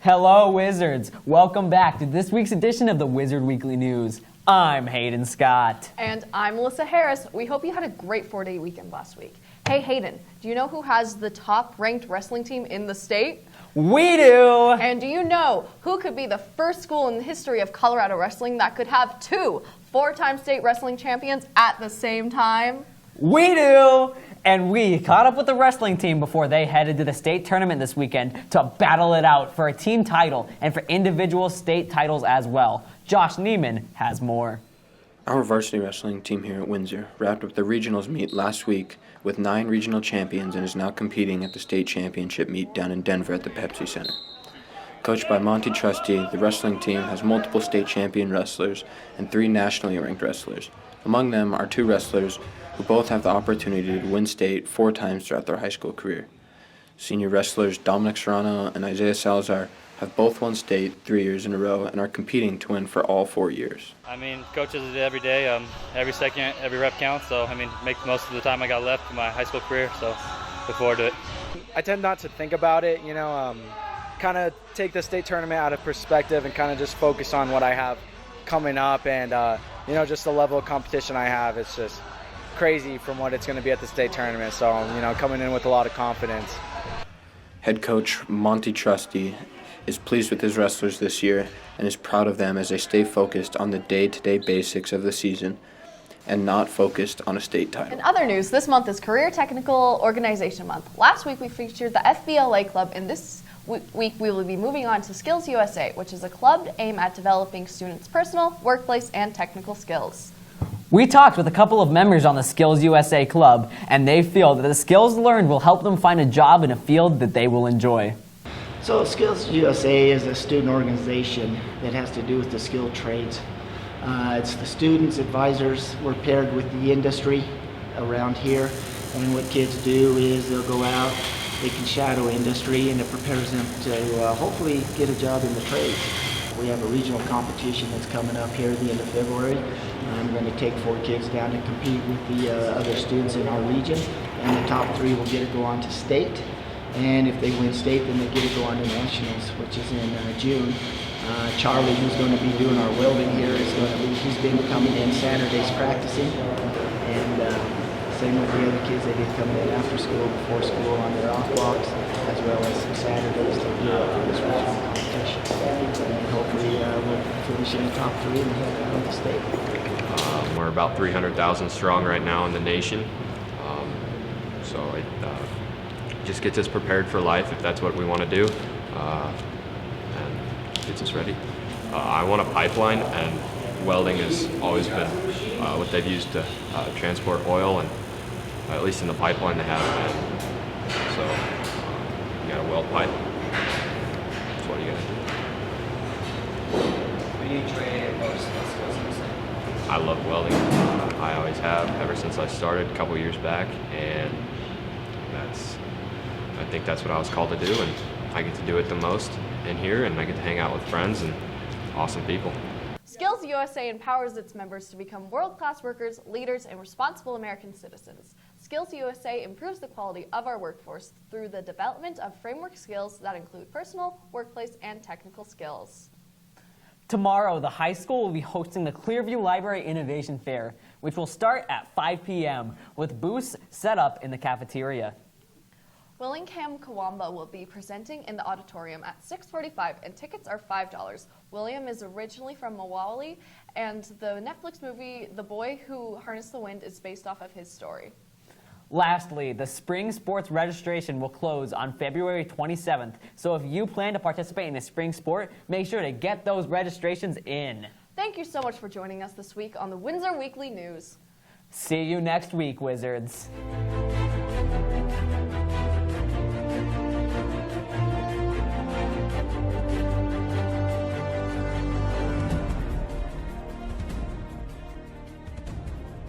Hello, Wizards. Welcome back to this week's edition of the Wizard Weekly News. I'm Hayden Scott. And I'm Alyssa Harris. We hope you had a great 4-day weekend last week. Hey, Hayden, do you know who has the top-ranked wrestling team in the state? We do! And do you know who could be the first school in the history of Colorado wrestling that could have two four-time state wrestling champions at the same time? We do! And we caught up with the wrestling team before they headed to the state tournament this weekend to battle it out for a team title and for individual state titles as well. Josh Neiman has more. Our varsity wrestling team here at Windsor wrapped up the regionals meet last week with 9 regional champions and is now competing at the state championship meet down in Denver at the Pepsi Center. Coached by Monty Trusty, the wrestling team has multiple state champion wrestlers and 3 nationally ranked wrestlers. Among them are 2 wrestlers who both have the opportunity to win state 4 times throughout their high school career. Senior wrestlers Dominic Serrano and Isaiah Salazar have both won state 3 years in a row and are competing to win for all 4 years. I mean, coaches it every day, every second, every rep counts, so I mean, make the most of the time I got left in my high school career, so look forward to it. I tend not to think about it, kind of take the state tournament out of perspective and kind of just focus on what I have coming up and, just the level of competition I have. It's just crazy from what it's going to be at the state tournament, so, coming in with a lot of confidence. Head coach Monty Trusty is pleased with his wrestlers this year and is proud of them as they stay focused on the day-to-day basics of the season and not focused on a state title. In other news, this month is Career Technical Organization Month. Last week we featured the FBLA Club, and this week we will be moving on to SkillsUSA, which is a club aimed at developing students' personal, workplace, and technical skills. We talked with a couple of members on the SkillsUSA Club, and they feel that the skills learned will help them find a job in a field that they will enjoy. So SkillsUSA is a student organization that has to do with the skilled trades. It's the students, advisors, we're paired with the industry around here, and what kids do is they'll go out, they can shadow industry, and it prepares them to hopefully get a job in the trades. We have a regional competition that's coming up here at the end of February. I'm going to take 4 kids down to compete with the other students in our region, and the top 3 will get to go on to state. And if they win state, then they get to go on to nationals, which is in June. Charlie, who's going to be doing our welding here, he's been coming in Saturdays practicing, and same with the other kids. They get coming in after school, before school on their off blocks, as well as some Saturdays to gear up for this regional competition. And hopefully we'll finish in the top 3 and head on to state. We're about 300,000 strong right now in the nation, so it just gets us prepared for life if that's what we want to do, and gets us ready. I want a pipeline, and welding has always been what they've used to transport oil, and at least in the pipeline they have. And so you got a weld pipe. That's what you got to do. What do you enjoy most about SkillsUSA? I love welding. I always have, ever since I started a couple years back, and I think that's what I was called to do, and I get to do it the most in here, and I get to hang out with friends and awesome people. SkillsUSA empowers its members to become world-class workers, leaders, and responsible American citizens. SkillsUSA improves the quality of our workforce through the development of framework skills that include personal, workplace, and technical skills. Tomorrow, the high school will be hosting the Clearview Library Innovation Fair, which will start at 5 p.m. with booths set up in the cafeteria. Willingham Kawamba will be presenting in the auditorium at 6:45, and tickets are $5. William is originally from Mawali, and the Netflix movie The Boy Who Harnessed the Wind is based off of his story. Lastly, the spring sports registration will close on February 27th, so if you plan to participate in a spring sport, make sure to get those registrations in. Thank you so much for joining us this week on the Windsor Weekly News. See you next week, Wizards.